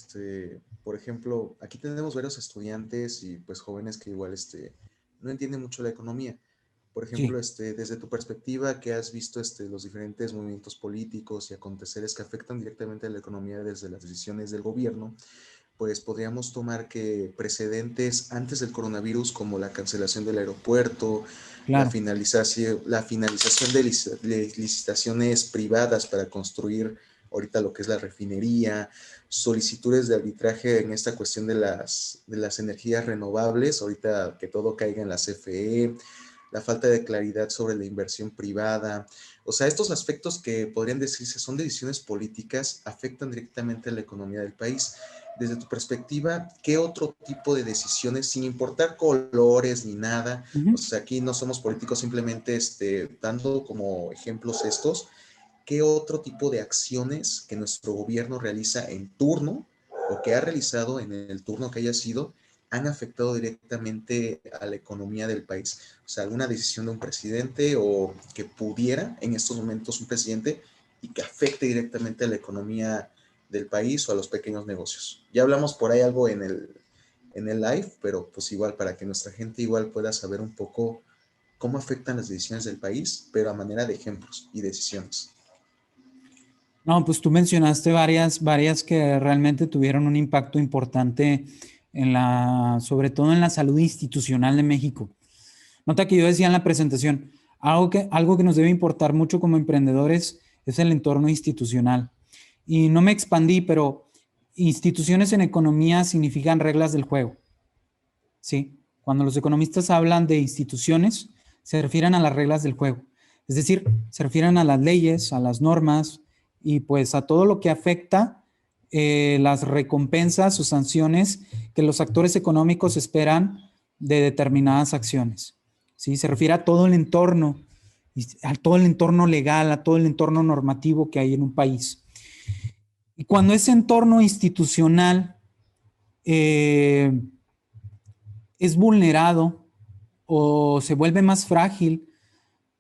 Por ejemplo, aquí tenemos varios estudiantes y pues jóvenes que igual no entienden mucho la economía. Por ejemplo, Sí. desde tu perspectiva, ¿qué has visto los diferentes movimientos políticos y aconteceres que afectan directamente a la economía desde las decisiones del gobierno? Pues podríamos tomar que precedentes antes del coronavirus, como la cancelación del aeropuerto, Claro. la finalización de licitaciones privadas para construir ahorita lo que es la refinería, solicitudes de arbitraje en esta cuestión de las energías renovables, ahorita que todo caiga en la CFE, la falta de claridad sobre la inversión privada. O sea, estos aspectos que podrían decirse son decisiones políticas afectan directamente a la economía del país. Desde tu perspectiva, ¿qué otro tipo de decisiones, sin importar colores ni nada? O Ujú. sea, aquí no somos políticos, simplemente dando como ejemplos estos, ¿qué otro tipo de acciones que nuestro gobierno realiza en turno o que ha realizado en el turno que haya sido han afectado directamente a la economía del país? O sea, alguna decisión de un presidente o que pudiera en estos momentos un presidente y que afecte directamente a la economía del país o a los pequeños negocios. Ya hablamos por ahí algo en el live, pero pues igual para que nuestra gente igual pueda saber un poco cómo afectan las decisiones del país, pero a manera de ejemplos y decisiones. No, pues tú mencionaste varias que realmente tuvieron un impacto importante sobre todo en la salud institucional de México. Nota que yo decía en la presentación, algo que nos debe importar mucho como emprendedores es el entorno institucional. Y no me expandí, pero instituciones en economía significan reglas del juego. ¿Sí? Cuando los economistas hablan de instituciones, se refieren a las reglas del juego. Es decir, se refieren a las leyes, a las normas y pues a todo lo que afecta las recompensas o sanciones que los actores económicos esperan de determinadas acciones. ¿Sí? Se refiere a todo el entorno, a todo el entorno legal, a todo el entorno normativo que hay en un país. Y cuando ese entorno institucional es vulnerado o se vuelve más frágil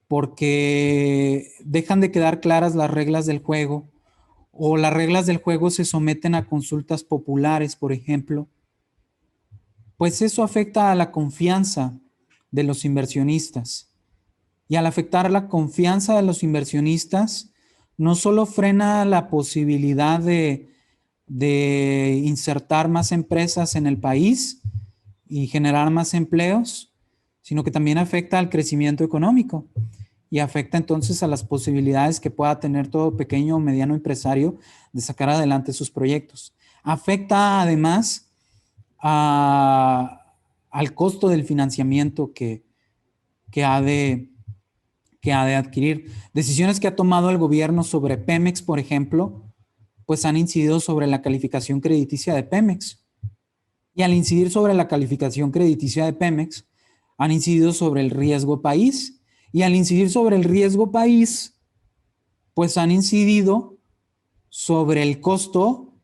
porque dejan de quedar claras las reglas del juego o las reglas del juego se someten a consultas populares, por ejemplo, pues eso afecta a la confianza de los inversionistas. Y al afectar la confianza de los inversionistas, no solo frena la posibilidad de insertar más empresas en el país y generar más empleos, sino que también afecta al crecimiento económico y afecta entonces a las posibilidades que pueda tener todo pequeño o mediano empresario de sacar adelante sus proyectos. Afecta además al costo del financiamiento que ha de, que ha de adquirir. Decisiones que ha tomado el gobierno sobre Pemex, por ejemplo, pues han incidido sobre la calificación crediticia de Pemex. Y al incidir sobre la calificación crediticia de Pemex, han incidido sobre el riesgo país. Y al incidir sobre el riesgo país, pues han incidido sobre el costo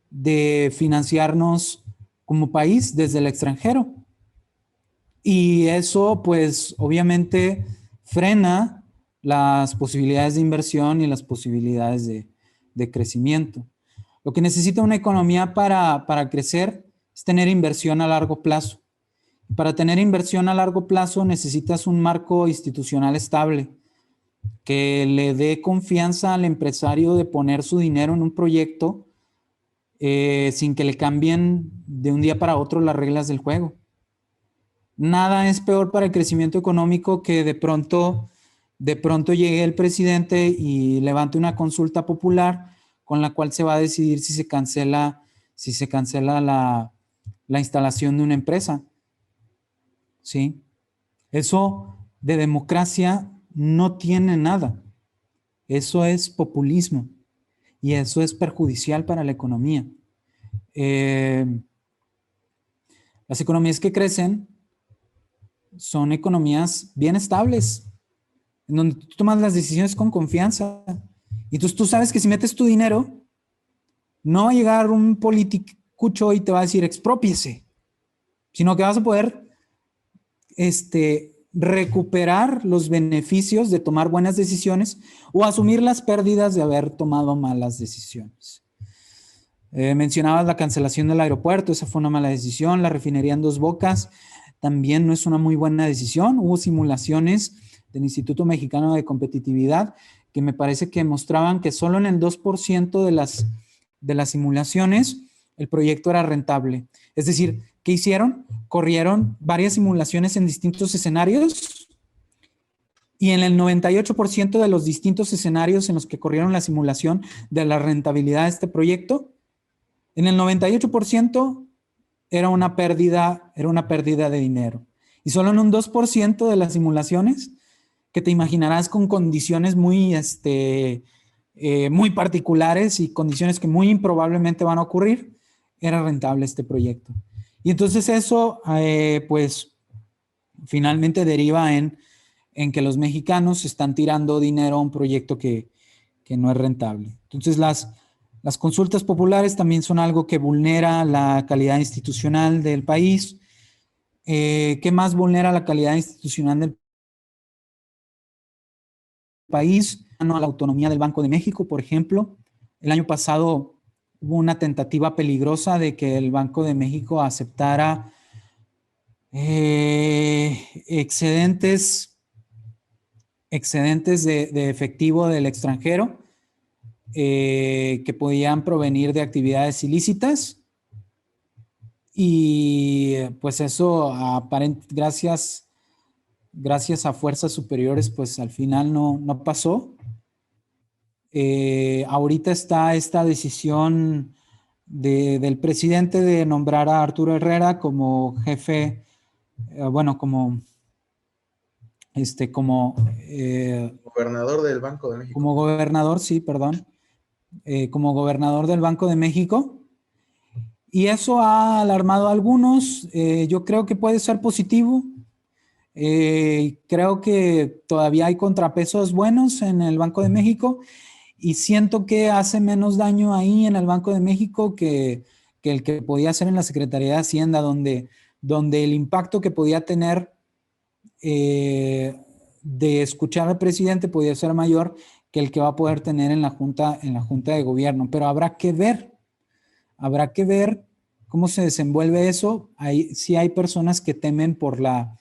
de financiarnos como país desde el extranjero. Y eso, pues, obviamente frena las posibilidades de inversión y las posibilidades de crecimiento. Lo que necesita una economía para crecer es tener inversión a largo plazo. Para tener inversión a largo plazo necesitas un marco institucional estable que le dé confianza al empresario de poner su dinero en un proyecto sin que le cambien de un día para otro las reglas del juego. Nada es peor para el crecimiento económico que de pronto llegue el presidente y levante una consulta popular con la cual se va a decidir si se cancela la instalación de una empresa. ¿Sí? Eso de democracia no tiene nada. Eso es populismo y eso es perjudicial para la economía. Las economías que crecen son economías bien estables, en donde tú tomas las decisiones con confianza. Y entonces tú sabes que si metes tu dinero, no va a llegar un politicucho y te va a decir exprópiese, sino que vas a poder recuperar los beneficios de tomar buenas decisiones o asumir las pérdidas de haber tomado malas decisiones. Mencionabas la cancelación del aeropuerto, esa fue una mala decisión. La refinería en Dos Bocas también no es una muy buena decisión. Hubo simulaciones del Instituto Mexicano de Competitividad que me parece que mostraban que solo en el 2% de las simulaciones el proyecto era rentable. Es decir, ¿qué hicieron? Corrieron varias simulaciones en distintos escenarios y en el 98% de los distintos escenarios en los que corrieron la simulación de la rentabilidad de este proyecto, en el 98% era una pérdida de dinero. Y solo en un 2% de las simulaciones, que te imaginarás con condiciones muy particulares y condiciones que muy improbablemente van a ocurrir, era rentable este proyecto. Y entonces eso, pues, finalmente deriva en que los mexicanos están tirando dinero a un proyecto que no es rentable. Entonces las consultas populares también son algo que vulnera la calidad institucional del país. ¿Qué más vulnera la calidad institucional del país? A la autonomía del Banco de México, por ejemplo. El año pasado hubo una tentativa peligrosa de que el Banco de México aceptara excedentes de efectivo del extranjero que podían provenir de actividades ilícitas. Y pues eso, gracias a fuerzas superiores, pues al final no pasó. Ahorita está esta decisión del presidente de nombrar a Arturo Herrera como jefe, como gobernador del Banco de México. Como gobernador, sí, perdón. Como gobernador del Banco de México. Y eso ha alarmado a algunos. Yo creo que puede ser positivo. Creo que todavía hay contrapesos buenos en el Banco de México y siento que hace menos daño ahí en el Banco de México que el que podía hacer en la Secretaría de Hacienda, donde el impacto que podía tener de escuchar al presidente podía ser mayor que el que va a poder tener en la Junta de Gobierno. Pero habrá que ver cómo se desenvuelve eso. Sí hay personas que temen por la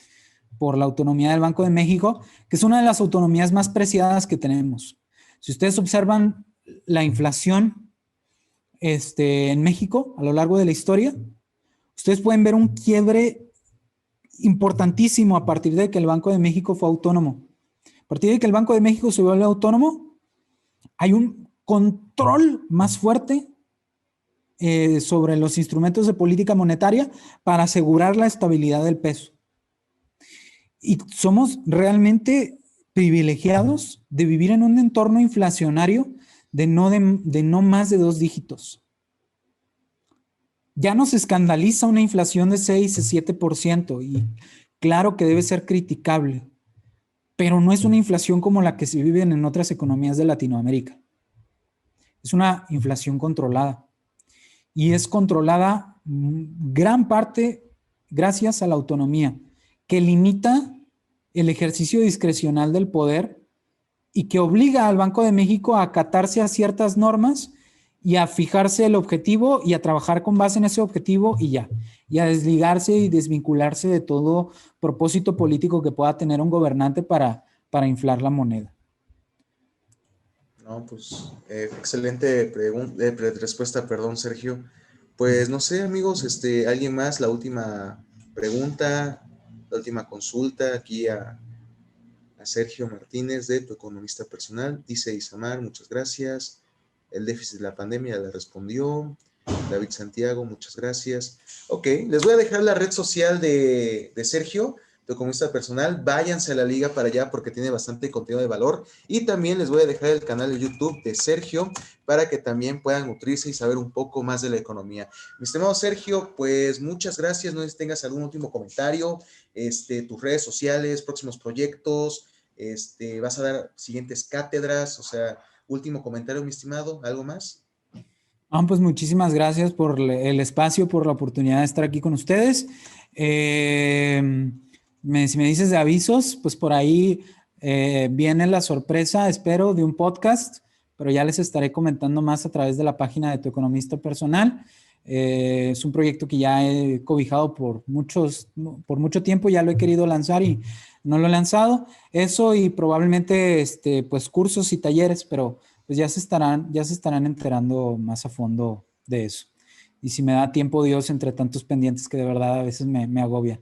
autonomía del Banco de México, que es una de las autonomías más preciadas que tenemos. Si ustedes observan la inflación en México a lo largo de la historia, ustedes pueden ver un quiebre importantísimo a partir de que el Banco de México fue autónomo. A partir de que el Banco de México se vuelve autónomo, hay un control más fuerte sobre los instrumentos de política monetaria para asegurar la estabilidad del peso. Y somos realmente privilegiados de vivir en un entorno inflacionario de no más de 2 dígitos. Ya nos escandaliza una inflación de 6 a 7% y claro que debe ser criticable, pero no es una inflación como la que se vive en otras economías de Latinoamérica. Es una inflación controlada. y es controlada gran parte gracias a la autonomía, que limita el ejercicio discrecional del poder y que obliga al Banco de México a acatarse a ciertas normas y a fijarse el objetivo y a trabajar con base en ese objetivo y ya, y a desligarse y desvincularse de todo propósito político que pueda tener un gobernante para inflar la moneda. No, pues excelente respuesta, perdón, Sergio. Pues no sé, amigos, alguien más, la última pregunta, la última consulta aquí a Sergio Martínez de Tu Economista Personal. Dice Isamar, muchas gracias. El déficit de la pandemia le respondió. David Santiago, muchas gracias. Ok, les voy a dejar la red social de Sergio, Tu Economista Personal. Váyanse a la liga para allá porque tiene bastante contenido de valor. Y también les voy a dejar el canal de YouTube de Sergio para que también puedan nutrirse y saber un poco más de la economía. Mi estimado Sergio, pues muchas gracias. No sé si tengas algún último comentario, tus redes sociales, próximos proyectos, vas a dar siguientes cátedras, o sea, último comentario, mi estimado, ¿algo más? Pues muchísimas gracias por el espacio, por la oportunidad de estar aquí con ustedes. Si me dices de avisos, pues por ahí viene la sorpresa, espero, de un podcast, pero ya les estaré comentando más a través de la página de Tu Economista Personal. Es un proyecto que ya he cobijado por mucho tiempo, ya lo he querido lanzar y no lo he lanzado. Eso y probablemente pues cursos y talleres, pero pues ya se estarán enterando más a fondo de eso. Y si me da tiempo Dios entre tantos pendientes que de verdad a veces me agobian.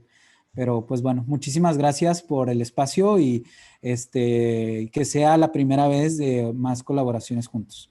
Pero pues bueno, muchísimas gracias por el espacio y que sea la primera vez de más colaboraciones juntos.